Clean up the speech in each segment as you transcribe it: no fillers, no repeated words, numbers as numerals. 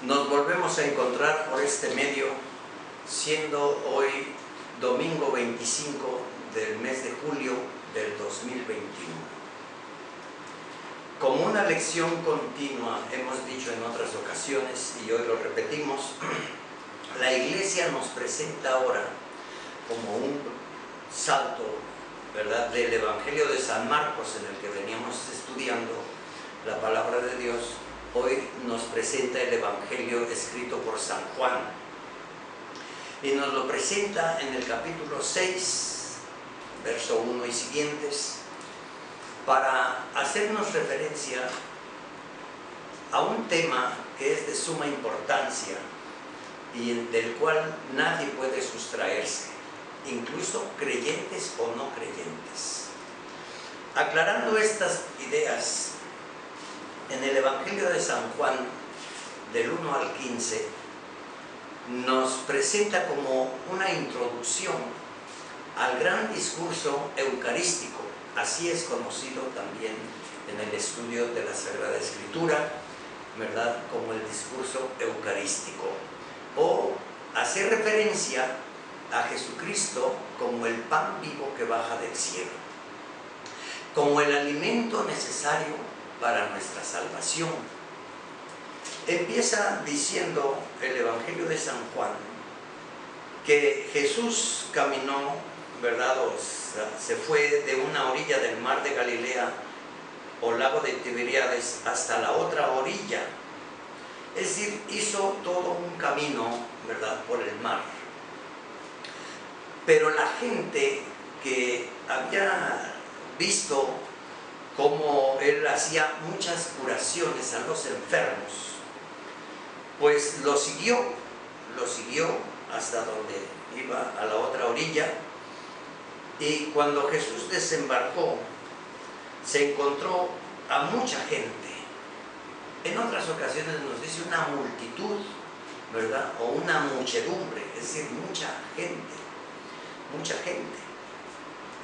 Nos volvemos a encontrar por este medio, siendo hoy domingo 25 del mes de julio del 2021. Como una lección continua, hemos dicho en otras ocasiones y hoy lo repetimos, la Iglesia nos presenta ahora como un salto, ¿verdad?, del Evangelio de San Marcos, en el que veníamos estudiando la palabra de Dios. Hoy nos presenta el Evangelio escrito por San Juan y nos lo presenta en el capítulo 6, verso 1 y siguientes, para hacernos referencia a un tema que es de suma importancia y del cual nadie puede sustraerse, incluso creyentes o no creyentes. Aclarando estas ideas, en el Evangelio de San Juan, del 1 al 15, nos presenta como una introducción al gran discurso eucarístico. Así es conocido también en el estudio de la Sagrada Escritura, ¿verdad?, como el discurso eucarístico, o hacer referencia a Jesucristo como el pan vivo que baja del cielo, como el alimento necesario para nuestra salvación. Empieza diciendo el Evangelio de San Juan que Jesús caminó, ¿verdad?, o sea, se fue de una orilla del mar de Galilea o lago de Tiberíades hasta la otra orilla, es decir, hizo todo un camino, ¿verdad?, por el mar. Pero la gente que había visto cómo él hacía muchas curaciones a los enfermos, pues lo siguió hasta donde iba, a la otra orilla. Y cuando Jesús desembarcó, se encontró a mucha gente. En otras ocasiones nos dice una multitud, ¿verdad?, o una muchedumbre, es decir, mucha gente.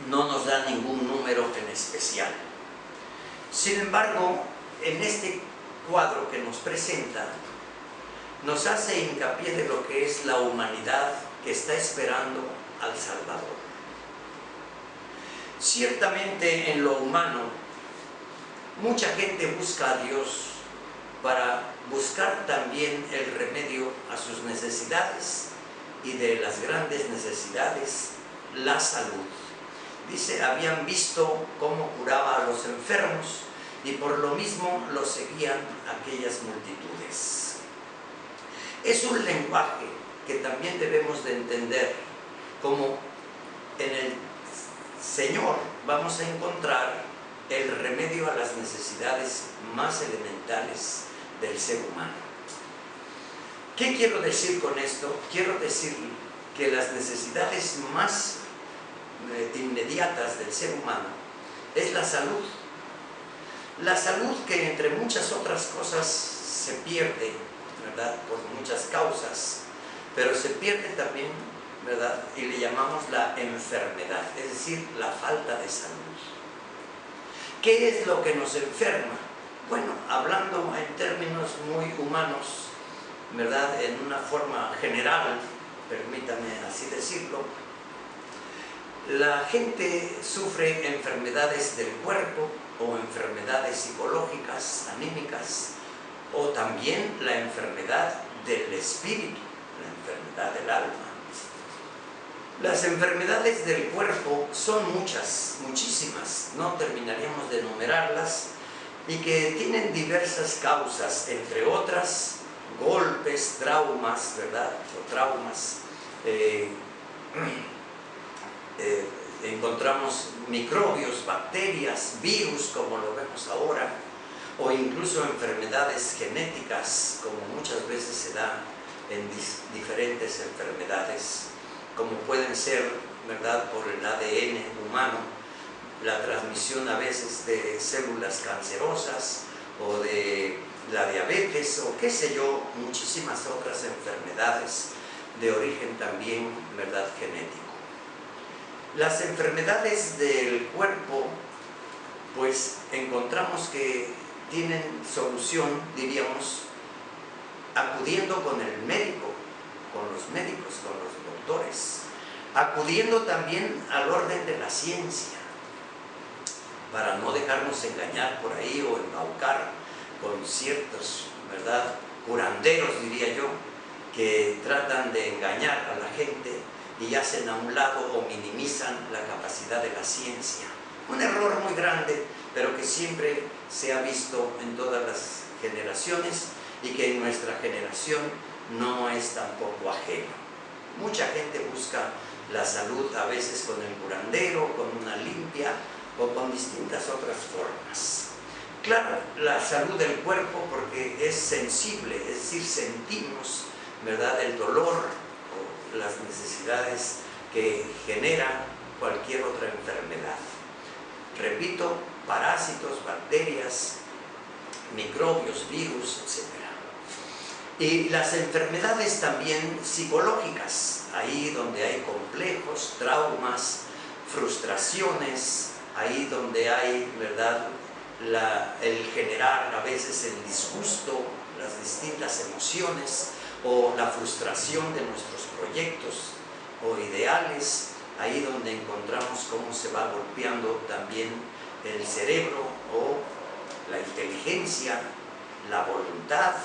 No nos da ningún número en especial. Sin embargo, en este cuadro que nos presenta, nos hace hincapié de lo que es la humanidad que está esperando al Salvador. Ciertamente en lo humano, mucha gente busca a Dios para buscar también el remedio a sus necesidades y de las grandes necesidades, la salud. Dice, habían visto cómo curaba a los enfermos y por lo mismo lo seguían aquellas multitudes. Es un lenguaje que también debemos de entender, como en el Señor vamos a encontrar el remedio a las necesidades más elementales del ser humano. ¿Qué quiero decir con esto? Quiero decir que las necesidades más inmediatas del ser humano es la salud. La salud, que entre muchas otras cosas se pierde, ¿verdad?, por muchas causas, pero se pierde también, ¿verdad?, y le llamamos la enfermedad, es decir, la falta de salud. ¿Qué es lo que nos enferma? Bueno, hablando en términos muy humanos, ¿verdad?, en una forma general, permítame así decirlo, la gente sufre enfermedades del cuerpo o enfermedades psicológicas, anímicas, o también la enfermedad del espíritu, la enfermedad del alma. Las enfermedades del cuerpo son muchas, muchísimas, no terminaríamos de enumerarlas, y que tienen diversas causas, entre otras, golpes, traumas, ¿verdad?, o traumas. Encontramos microbios, bacterias, virus, como lo vemos ahora, o incluso enfermedades genéticas, como muchas veces se da en diferentes enfermedades, como pueden ser, ¿verdad?, por el ADN humano, la transmisión a veces de células cancerosas o de la diabetes o qué sé yo, muchísimas otras enfermedades de origen también, ¿verdad?, genético. Las enfermedades del cuerpo, pues encontramos que tienen solución, diríamos, acudiendo con el médico, con los médicos, con los doctores, acudiendo también al orden de la ciencia, para no dejarnos engañar por ahí o embaucar con ciertos, ¿verdad?, curanderos, diría yo, que tratan de engañar a la gente y hacen a un lado o minimizan la capacidad de la ciencia. Un error muy grande, pero que siempre se ha visto en todas las generaciones y que en nuestra generación no es tampoco ajeno. Mucha gente busca la salud a veces con el curandero, con una limpia o con distintas otras formas. Claro, la salud del cuerpo porque es sensible, es decir, sentimos, ¿verdad?, el dolor o las necesidades que genera cualquier otra enfermedad. Repito, parásitos, bacterias, microbios, virus, etc. Y las enfermedades también psicológicas, ahí donde hay complejos, traumas, frustraciones, ahí donde hay, ¿verdad?, el generar a veces el disgusto, las distintas emociones o la frustración de nuestros proyectos o ideales, ahí donde encontramos cómo se va golpeando también el cerebro o la inteligencia, la voluntad,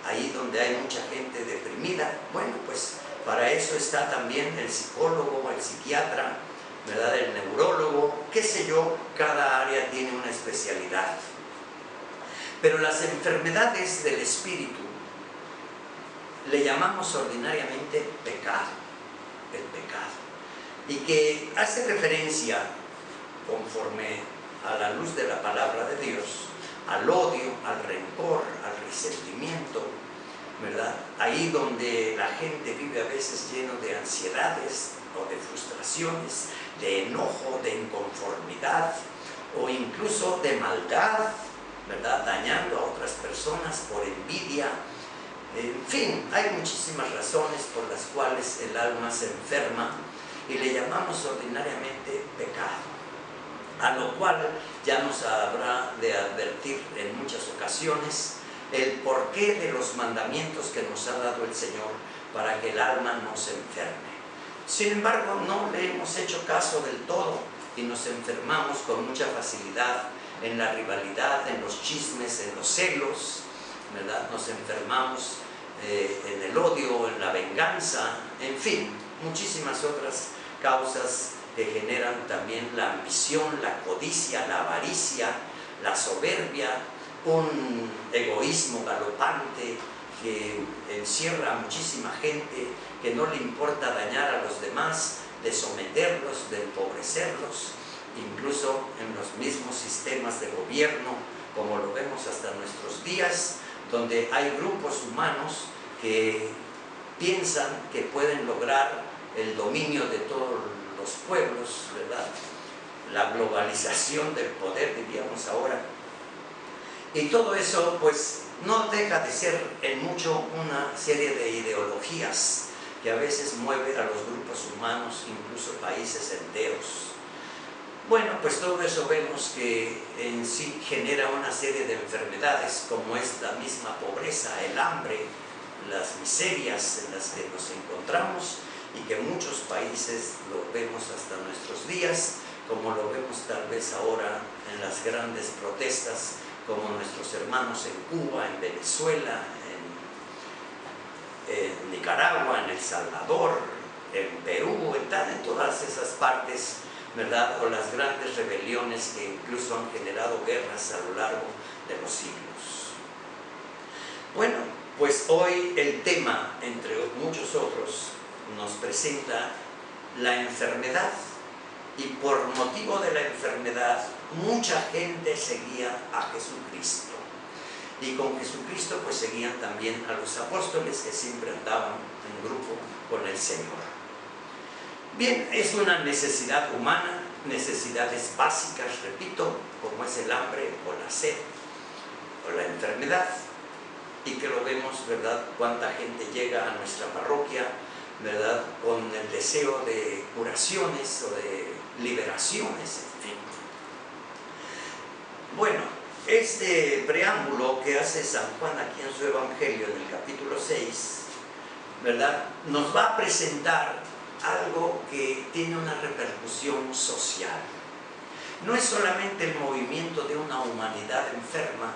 ahí donde hay mucha gente deprimida. Bueno, pues para eso está también el psicólogo, el psiquiatra, ¿verdad?, el neurólogo, qué sé yo, cada área tiene una especialidad. Pero las enfermedades del espíritu le llamamos ordinariamente pecado, el pecado, y que hace referencia, conforme a la luz de la palabra de Dios, al odio, al rencor, al resentimiento, ¿verdad? Ahí donde la gente vive a veces lleno de ansiedades o de frustraciones, de enojo, de inconformidad o incluso de maldad, ¿verdad?, dañando a otras personas por envidia. En fin, hay muchísimas razones por las cuales el alma se enferma y le llamamos ordinariamente pecado, a lo cual ya nos habrá de advertir en muchas ocasiones el porqué de los mandamientos que nos ha dado el Señor para que el alma no se enferme. Sin embargo, no le hemos hecho caso del todo y nos enfermamos con mucha facilidad en la rivalidad, en los chismes, en los celos, ¿verdad? Nos enfermamos en el odio, en la venganza, en fin, muchísimas otras causas que generan también la ambición, la codicia, la avaricia, la soberbia, un egoísmo galopante que encierra a muchísima gente, que no le importa dañar a los demás, de someterlos, de empobrecerlos, incluso en los mismos sistemas de gobierno, como lo vemos hasta nuestros días, donde hay grupos humanos que piensan que pueden lograr el dominio de todos los pueblos, ¿verdad?, la globalización del poder, diríamos ahora. Y todo eso, pues, no deja de ser en mucho una serie de ideologías que a veces mueve a los grupos humanos, incluso países enteros. Bueno, pues todo eso vemos que en sí genera una serie de enfermedades, como es la misma pobreza, el hambre, las miserias en las que nos encontramos y que muchos países lo vemos hasta nuestros días, como lo vemos tal vez ahora en las grandes protestas, como nuestros hermanos en Cuba, en Venezuela, en Nicaragua, en El Salvador, en Perú, en todas esas partes, ¿verdad?, o las grandes rebeliones que incluso han generado guerras a lo largo de los siglos. Bueno, pues hoy el tema, entre muchos otros, nos presenta la enfermedad, y por motivo de la enfermedad mucha gente seguía a Jesucristo, y con Jesucristo pues seguían también a los apóstoles, que siempre andaban en grupo con el Señor. Bien, es una necesidad humana, necesidades básicas, repito, como es el hambre o la sed o la enfermedad, y que lo vemos, ¿verdad?, cuánta gente llega a nuestra parroquia, ¿verdad?, con el deseo de curaciones o de liberaciones, en fin. Bueno, Este preámbulo que hace San Juan aquí en su Evangelio, en el capítulo 6, ¿verdad?, nos va a presentar algo que tiene una repercusión social. No es solamente el movimiento de una humanidad enferma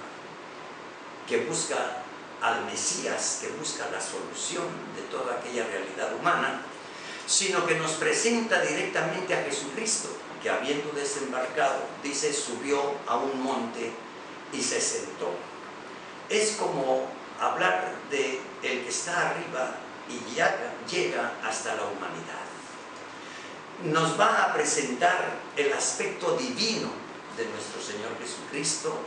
que busca al Mesías, que busca la solución de toda aquella realidad humana, sino que nos presenta directamente a Jesucristo, que habiendo desembarcado, dice, subió a un monte y se sentó. Es como hablar de el que está arriba y llega hasta la humanidad. Nos va a presentar el aspecto divino de nuestro Señor Jesucristo,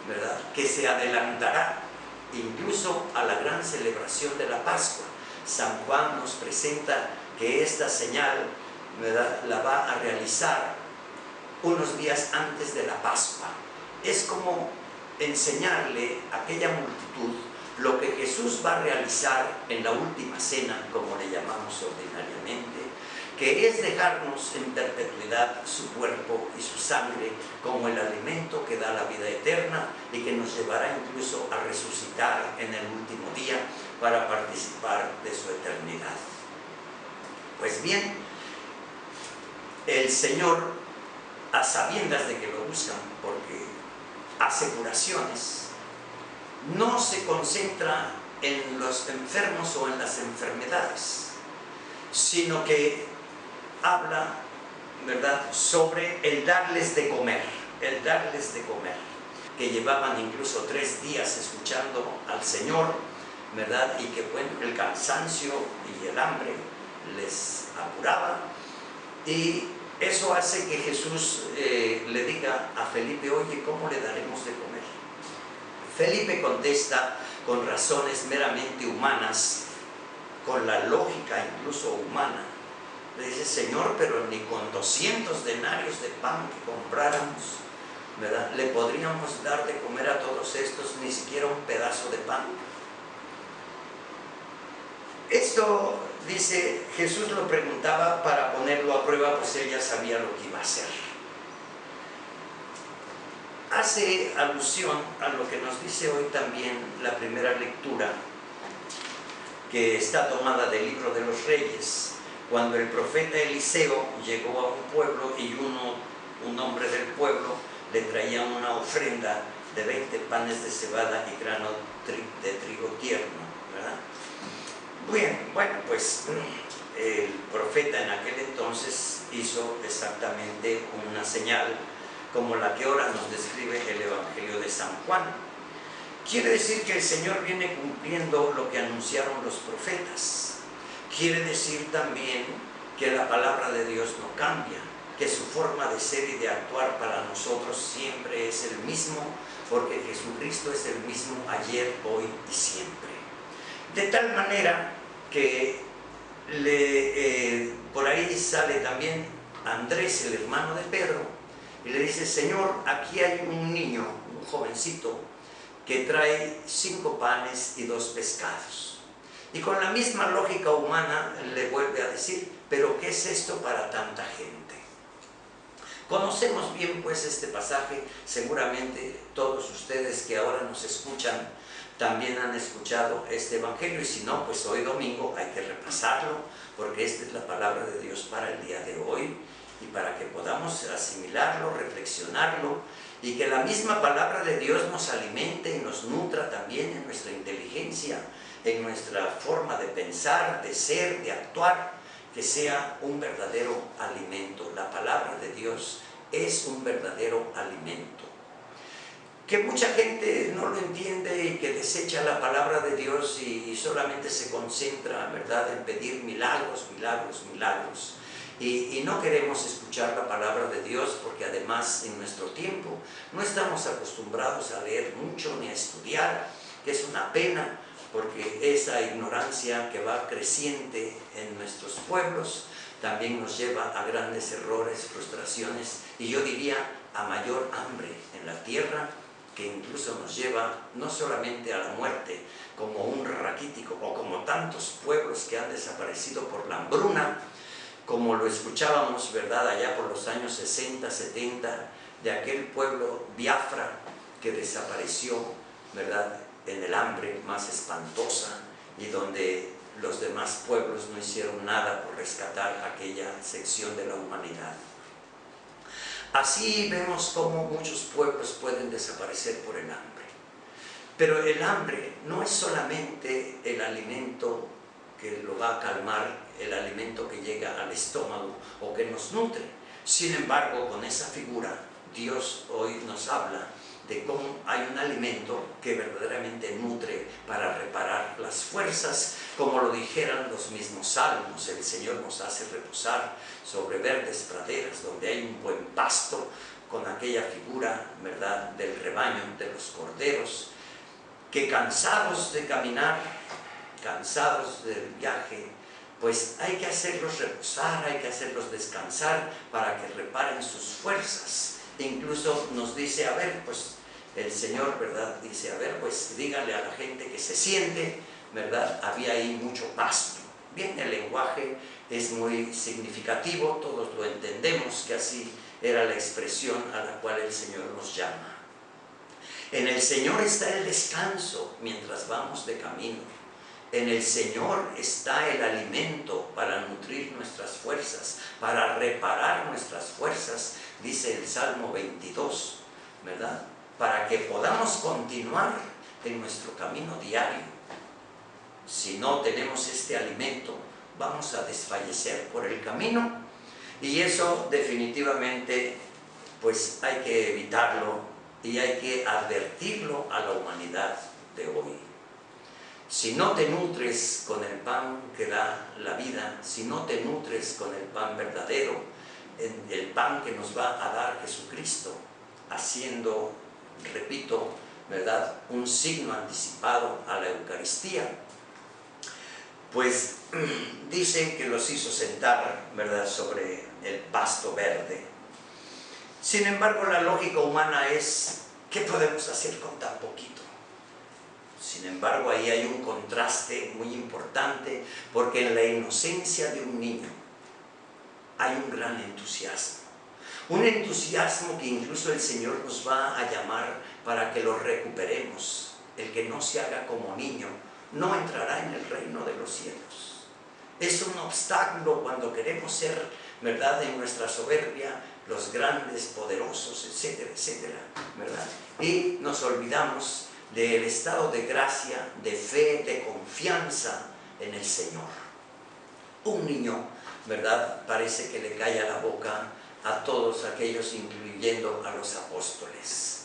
¿verdad?, que se adelantará incluso a la gran celebración de la Pascua. San Juan nos presenta que esta señal, ¿verdad?, la va a realizar unos días antes de la Pascua. Es como enseñarle a aquella multitud lo que Jesús va a realizar en la última cena, como le llamamos ordinariamente, que es dejarnos en perpetuidad su cuerpo y su sangre como el alimento que da la vida eterna y que nos llevará incluso a resucitar en el último día para participar de su eternidad. Pues bien, el Señor, a sabiendas de que lo buscan porque hace curaciones, no se concentra en los enfermos o en las enfermedades, sino que habla, ¿verdad?, sobre el darles de comer, que llevaban incluso 3 días escuchando al Señor, ¿verdad?, y que bueno, el cansancio y el hambre les apuraba, y eso hace que Jesús le diga a Felipe, oye, ¿cómo le daremos de comer? Felipe contesta con razones meramente humanas, con la lógica incluso humana. Le dice, Señor, pero ni con 200 denarios de pan que compráramos, ¿verdad?, le podríamos dar de comer a todos estos, ni siquiera un pedazo de pan. Esto, dice, Jesús lo preguntaba para ponerlo a prueba, pues él ya sabía lo que iba a hacer. Hace alusión a lo que nos dice hoy también la primera lectura, que está tomada del Libro de los Reyes, cuando el profeta Eliseo llegó a un pueblo y un hombre del pueblo le traía una ofrenda de 20 panes de cebada y grano de trigo tierno, ¿verdad? Bueno, pues el profeta en aquel entonces hizo exactamente una señal como la que ahora nos describe el Evangelio de San Juan. Quiere decir que el Señor viene cumpliendo lo que anunciaron los profetas. Quiere decir también que la palabra de Dios no cambia, que su forma de ser y de actuar para nosotros siempre es el mismo, porque Jesucristo es el mismo ayer, hoy y siempre. De tal manera que por ahí sale también Andrés, el hermano de Pedro, y le dice, Señor, aquí hay un niño, un jovencito, que trae 5 panes y 2 pescados. Y con la misma lógica humana le vuelve a decir, pero ¿qué es esto para tanta gente? Conocemos bien pues este pasaje, seguramente todos ustedes que ahora nos escuchan también han escuchado este Evangelio, y si no, pues hoy domingo hay que repasarlo, porque esta es la palabra de Dios para el día de hoy, y para que podamos asimilarlo, reflexionarlo, y que la misma palabra de Dios nos alimente y nos nutra también en nuestra inteligencia, en nuestra forma de pensar, de ser, de actuar, que sea un verdadero alimento. La palabra de Dios es un verdadero alimento. Que mucha gente no lo entiende y que desecha la palabra de Dios y solamente se concentra, ¿verdad?, en pedir milagros, milagros, milagros. Y no queremos escuchar la palabra de Dios porque además en nuestro tiempo no estamos acostumbrados a leer mucho ni a estudiar, que es una pena, porque esa ignorancia que va creciente en nuestros pueblos también nos lleva a grandes errores, frustraciones, y yo diría a mayor hambre en la tierra, que incluso nos lleva no solamente a la muerte, como un raquítico o como tantos pueblos que han desaparecido por la hambruna, como lo escuchábamos, ¿verdad?, allá por los años 60, 70, de aquel pueblo Biafra, que desapareció, ¿verdad?, en el hambre más espantosa, y donde los demás pueblos no hicieron nada por rescatar aquella sección de la humanidad. Así vemos cómo muchos pueblos pueden desaparecer por el hambre. Pero el hambre no es solamente el alimento que lo va a calmar, el alimento que llega al estómago o que nos nutre. Sin embargo, con esa figura, Dios hoy nos habla de cómo hay un alimento que verdaderamente nutre para reparar las fuerzas, como lo dijeran los mismos salmos. El Señor nos hace reposar sobre verdes praderas, donde hay un buen pasto, con aquella figura, ¿verdad?, del rebaño, de los corderos, que cansados de caminar, cansados del viaje, pues hay que hacerlos reposar, hay que hacerlos descansar para que reparen sus fuerzas. Incluso nos dice, a ver, pues el Señor, ¿verdad?, dice, a ver, pues díganle a la gente que se siente, ¿verdad? Había ahí mucho pasto. Bien, el lenguaje es muy significativo, todos lo entendemos, que así era la expresión a la cual el Señor nos llama. En el Señor está el descanso mientras vamos de camino. En el Señor está el alimento para nutrir nuestras fuerzas, para reparar nuestras fuerzas, dice el Salmo 22, ¿verdad?, para que podamos continuar en nuestro camino diario. Si no tenemos este alimento, vamos a desfallecer por el camino, y eso definitivamente pues hay que evitarlo y hay que advertirlo a la humanidad de hoy. Si no te nutres con el pan que da la vida, si no te nutres con el pan verdadero, el pan que nos va a dar Jesucristo, haciendo, repito, ¿verdad?, un signo anticipado a la Eucaristía, pues dicen que los hizo sentar, ¿verdad?, sobre el pasto verde. Sin embargo, la lógica humana es, ¿qué podemos hacer con tan poquito? Sin embargo, ahí hay un contraste muy importante, porque en la inocencia de un niño hay un gran entusiasmo. Un entusiasmo que incluso el Señor nos va a llamar para que lo recuperemos. El que no se haga como niño no entrará en el reino de los cielos. Es un obstáculo cuando queremos ser, ¿verdad?, en nuestra soberbia, los grandes, poderosos, etcétera, etcétera, ¿verdad? Y nos olvidamos del estado de gracia, de fe, de confianza en el Señor. Un niño, ¿verdad?, parece que le calla la boca a todos aquellos, incluyendo a los apóstoles.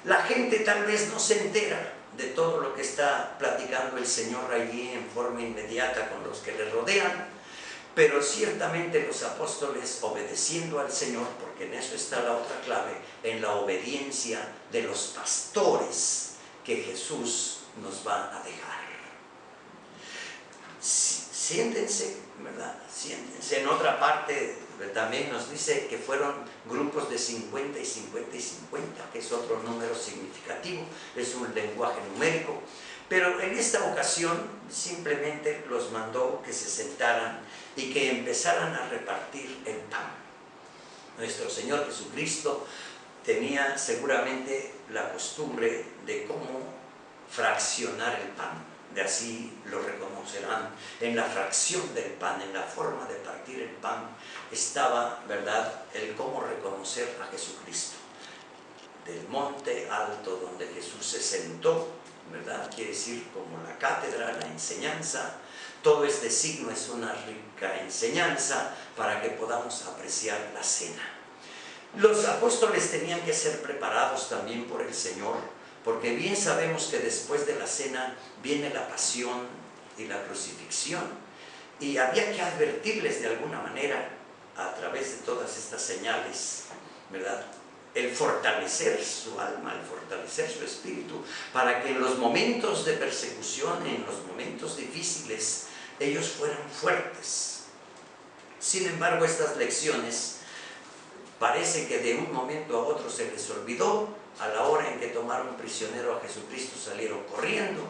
La gente tal vez no se entera de todo lo que está platicando el Señor allí en forma inmediata con los que le rodean, pero ciertamente los apóstoles, obedeciendo al Señor, porque en eso está la otra clave, en la obediencia de los pastores que Jesús nos va a dejar. Siéntense, ¿verdad? Siéntense. En otra parte también nos dice que fueron grupos de 50 y 50 y 50, que es otro número significativo, es un lenguaje numérico. Pero en esta ocasión simplemente los mandó que se sentaran y que empezaran a repartir el pan. Nuestro Señor Jesucristo tenía seguramente la costumbre de cómo fraccionar el pan. De así lo reconocerán. En la fracción del pan, en la forma de partir el pan, estaba, ¿verdad?, el cómo reconocer a Jesucristo. Del monte alto donde Jesús se sentó, ¿verdad?, quiere decir como la cátedra, la enseñanza. Todo este signo es una rica enseñanza para que podamos apreciar la cena. Los apóstoles tenían que ser preparados también por el Señor, porque bien sabemos que después de la cena viene la pasión y la crucifixión, y había que advertirles de alguna manera, a través de todas estas señales, ¿verdad?, el fortalecer su alma, el fortalecer su espíritu, para que en los momentos de persecución, en los momentos difíciles, ellos fueran fuertes. Sin embargo, estas lecciones parece que de un momento a otro se les olvidó. A la hora en que tomaron prisionero a Jesucristo salieron corriendo,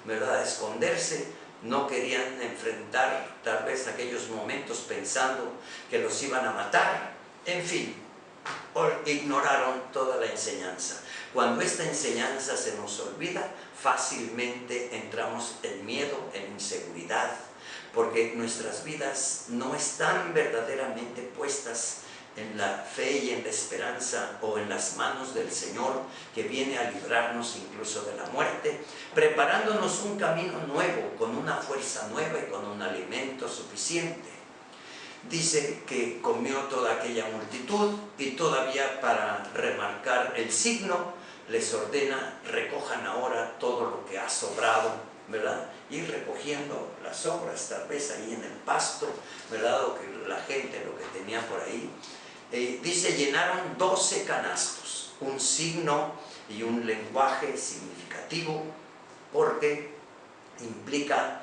¿verdad?, a esconderse. No querían enfrentar tal vez aquellos momentos pensando que los iban a matar. En fin, ignoraron toda la enseñanza. Cuando esta enseñanza se nos olvida, fácilmente entramos en miedo, en inseguridad, porque nuestras vidas no están verdaderamente puestas en la fe y en la esperanza o en las manos del Señor, que viene a librarnos incluso de la muerte, preparándonos un camino nuevo, con una fuerza nueva y con un alimento suficiente. Dice que comió toda aquella multitud, y todavía para remarcar el signo, les ordena: recojan ahora todo lo que ha sobrado, ¿verdad? Ir recogiendo las sobras, tal vez ahí en el pasto, ¿verdad? O que la gente, lo que tenía por ahí. Dice, llenaron 12 canastos, un signo y un lenguaje significativo, porque implica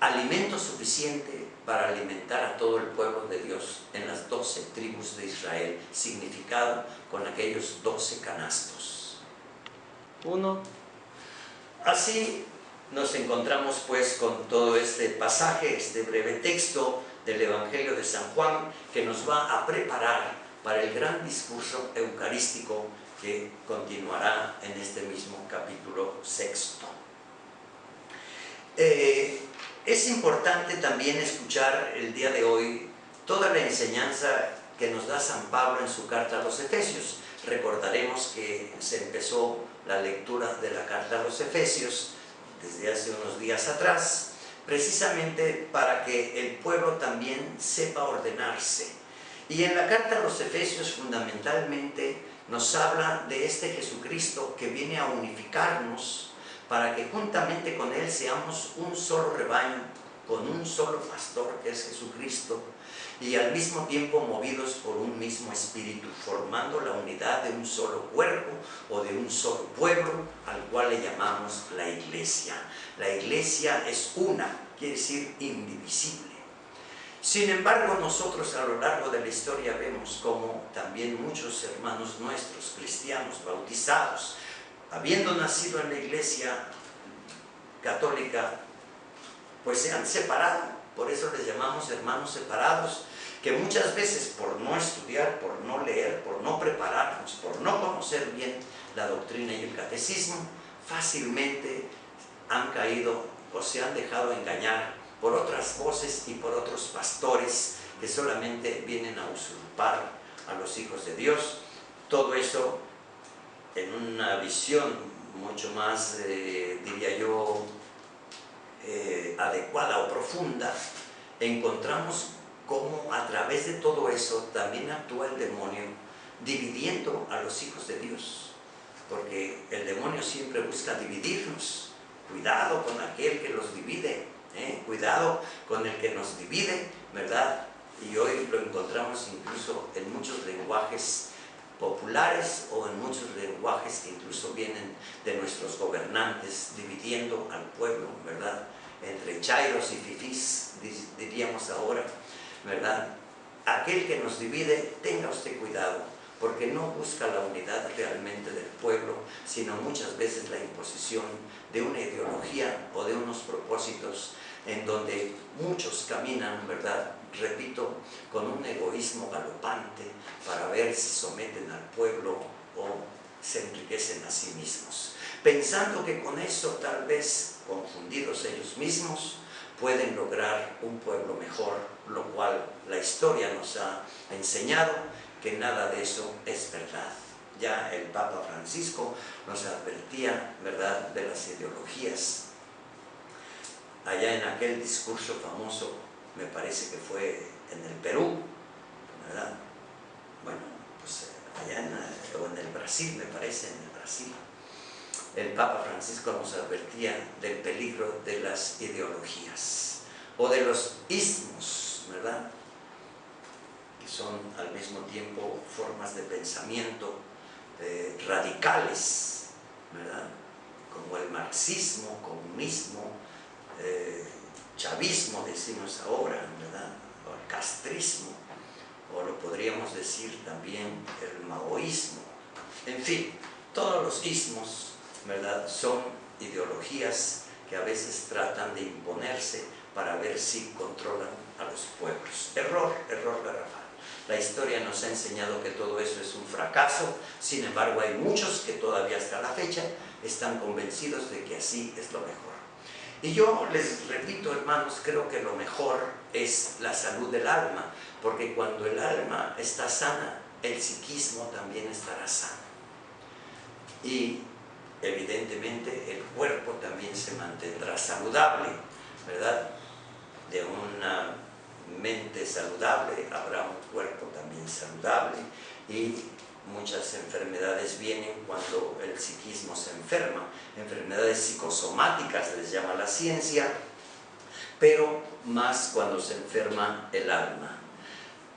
alimento suficiente para alimentar a todo el pueblo de Dios en las 12 tribus de Israel, significado con aquellos 12 canastos. Así nos encontramos pues con todo este pasaje, este breve texto del Evangelio de San Juan, que nos va a preparar para el gran discurso eucarístico que continuará en este mismo capítulo 6. Es importante también escuchar el día de hoy toda la enseñanza que nos da San Pablo en su carta a los Efesios. Recordaremos que se empezó la lectura de la carta a los Efesios desde hace unos días atrás, precisamente para que el pueblo también sepa ordenarse. Y en la carta a los Efesios fundamentalmente nos habla de este Jesucristo que viene a unificarnos para que juntamente con Él seamos un solo rebaño, con un solo pastor que es Jesucristo, y al mismo tiempo movidos por un mismo espíritu, formando la unidad de un solo cuerpo o de un solo pueblo, al cual le llamamos la Iglesia. La Iglesia es una, quiere decir indivisible. Sin embargo, nosotros a lo largo de la historia vemos como también muchos hermanos nuestros, cristianos bautizados, habiendo nacido en la Iglesia católica, pues se han separado. Por eso les llamamos hermanos separados, que muchas veces por no estudiar, por no leer, por no prepararnos, por no conocer bien la doctrina y el catecismo, fácilmente han caído o se han dejado engañar por otras voces y por otros pastores que solamente vienen a usurpar a los hijos de Dios. Todo eso en una visión mucho más, diría yo, adecuada o profunda, encontramos cómo a través de todo eso también actúa el demonio, dividiendo a los hijos de Dios, porque el demonio siempre busca dividirnos. Cuidado con aquel que los divide, cuidado con el que nos divide, ¿verdad? Y hoy lo encontramos incluso en muchos lenguajes populares o en muchos lenguajes que incluso vienen de nuestros gobernantes, dividiendo al pueblo, ¿verdad? Entre chairos y fifís, diríamos ahora, ¿verdad? Aquel que nos divide, tenga usted cuidado, porque no busca la unidad realmente del pueblo, sino muchas veces la imposición de una ideología o de unos propósitos en donde muchos caminan, ¿verdad? Repito, con un egoísmo galopante para ver si someten al pueblo o se enriquecen a sí mismos, pensando que con eso, tal vez confundidos ellos mismos, pueden lograr un pueblo mejor, lo cual la historia nos ha enseñado que nada de eso es verdad. Ya el Papa Francisco nos advertía, ¿verdad?, de las ideologías. Allá en aquel discurso famoso, me parece que fue en el Perú, ¿verdad? Bueno, pues allá o en el Brasil, me parece, en el Brasil, el Papa Francisco nos advertía del peligro de las ideologías o de los ismos, ¿verdad?, que son al mismo tiempo formas de pensamiento radicales, ¿verdad?, como el marxismo, comunismo, chavismo decimos ahora, ¿verdad?, o el castrismo, o lo podríamos decir también el maoísmo. En fin, todos los ismos, ¿verdad?, son ideologías que a veces tratan de imponerse para ver si controlan a los pueblos. Error garrafal. La historia nos ha enseñado que todo eso es un fracaso, sin embargo hay muchos que todavía hasta la fecha están convencidos de que así es lo mejor. Y yo les repito, hermanos, creo que lo mejor es la salud del alma, porque cuando el alma está sana, el psiquismo también estará sano. Y evidentemente el cuerpo también se mantendrá saludable, ¿verdad? De una mente saludable habrá un cuerpo también saludable, y muchas enfermedades vienen cuando el psiquismo se enferma, enfermedades psicosomáticas les llama la ciencia, pero más cuando se enferma el alma.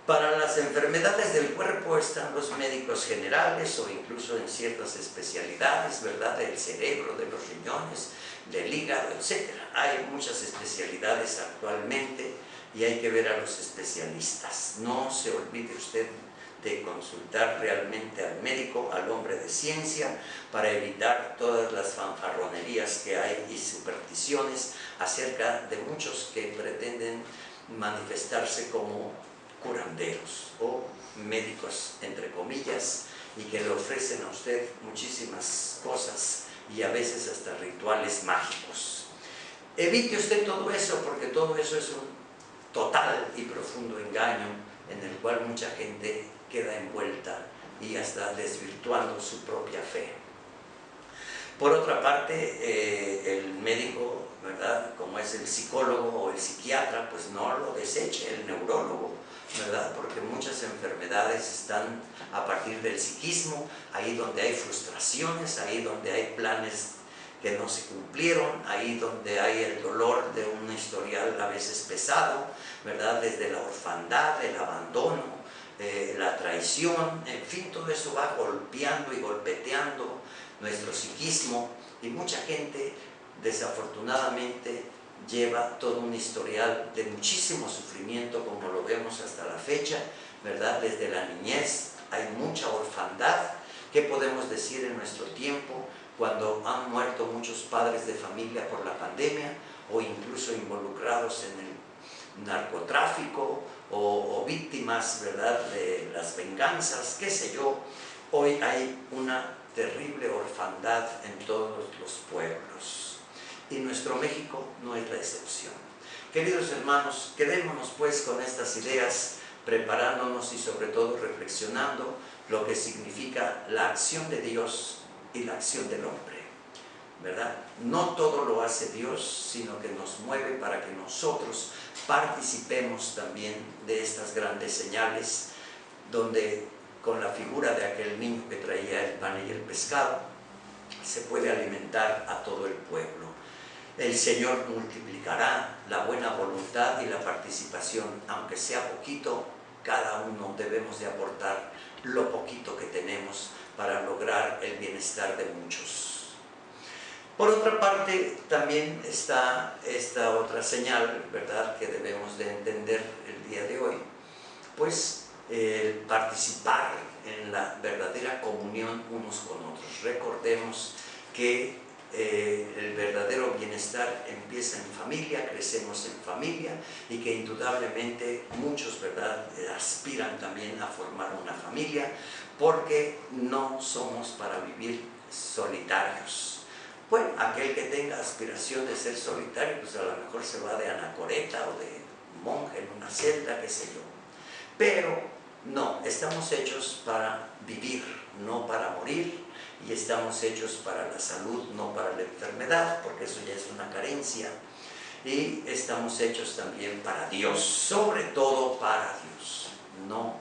Para las enfermedades del cuerpo están los médicos generales o incluso en ciertas especialidades, ¿verdad? Del cerebro, de los riñones, del hígado, etc. Hay muchas especialidades actualmente y hay que ver a los especialistas. No se olvide usted de consultar realmente al médico, al hombre de ciencia, para evitar todas las fanfarronerías que hay y supersticiones acerca de muchos que pretenden manifestarse como curanderos o médicos, entre comillas, y que le ofrecen a usted muchísimas cosas y a veces hasta rituales mágicos. Evite usted todo eso, porque todo eso es un total y profundo engaño en el cual mucha gente queda envuelta y hasta desvirtuando su propia fe. Por otra parte, el médico, ¿verdad?, como es el psicólogo o el psiquiatra, pues no lo deseche, el neurólogo, ¿verdad?, porque muchas enfermedades están a partir del psiquismo, ahí donde hay frustraciones, ahí donde hay planes que no se cumplieron, ahí donde hay el dolor de un historial a veces pesado, ¿verdad?, desde la orfandad, el abandono, la traición, en fin, todo eso va golpeando y golpeteando nuestro psiquismo, y mucha gente desafortunadamente lleva todo un historial de muchísimo sufrimiento, como lo vemos hasta la fecha, ¿verdad? Desde la niñez hay mucha orfandad. ¿Qué podemos decir en nuestro tiempo cuando han muerto muchos padres de familia por la pandemia, o incluso involucrados en el narcotráfico, o víctimas, ¿verdad?, de las venganzas, qué sé yo? Hoy hay una terrible orfandad en todos los pueblos, y nuestro México no es la excepción. Queridos hermanos, quedémonos pues con estas ideas, preparándonos y sobre todo reflexionando lo que significa la acción de Dios y la acción del hombre, ¿verdad? No todo lo hace Dios, sino que nos mueve para que nosotros participemos también de estas grandes señales, donde con la figura de aquel niño que traía el pan y el pescado se puede alimentar a todo el pueblo. El Señor multiplicará la buena voluntad y la participación, aunque sea poquito. Cada uno debemos de aportar lo poquito que tenemos para lograr el bienestar de muchos. Por otra parte, también está esta otra señal, ¿verdad?, que debemos de entender el día de hoy, pues participar en la verdadera comunión unos con otros. Recordemos que el verdadero bienestar empieza en familia, crecemos en familia, y que indudablemente muchos, ¿verdad?, aspiran también a formar una familia, porque no somos para vivir solitarios. Bueno, aquel que tenga aspiración de ser solitario, pues a lo mejor se va de anacoreta o de monje en una celda, qué sé yo. Pero no, estamos hechos para vivir, no para morir, y estamos hechos para la salud, no para la enfermedad, porque eso ya es una carencia. Y estamos hechos también para Dios, sobre todo para Dios. No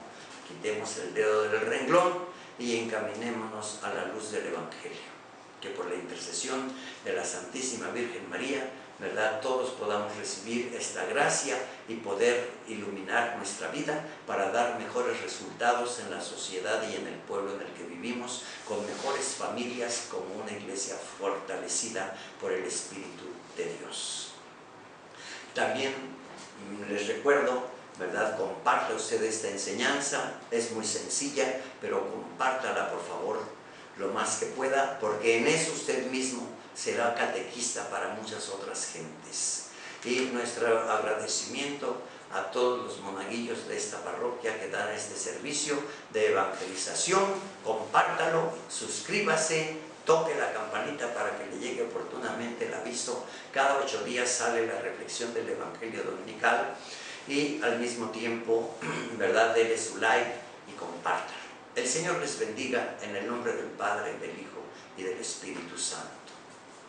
quitemos el dedo del renglón y encaminémonos a la luz del Evangelio. Que por la intercesión de la Santísima Virgen María, ¿verdad?, todos podamos recibir esta gracia y poder iluminar nuestra vida para dar mejores resultados en la sociedad y en el pueblo en el que vivimos, con mejores familias, como una iglesia fortalecida por el Espíritu de Dios. También les recuerdo, ¿verdad?, comparta usted esta enseñanza, es muy sencilla, pero compártala por favor lo más que pueda, porque en eso usted mismo será catequista para muchas otras gentes. Y nuestro agradecimiento a todos los monaguillos de esta parroquia que dan este servicio de evangelización. Compártalo, suscríbase, toque la campanita para que le llegue oportunamente el aviso. Cada 8 días sale la reflexión del Evangelio Dominical y al mismo tiempo, ¿verdad?, dele su like y compártalo. El Señor les bendiga en el nombre del Padre, del Hijo y del Espíritu Santo.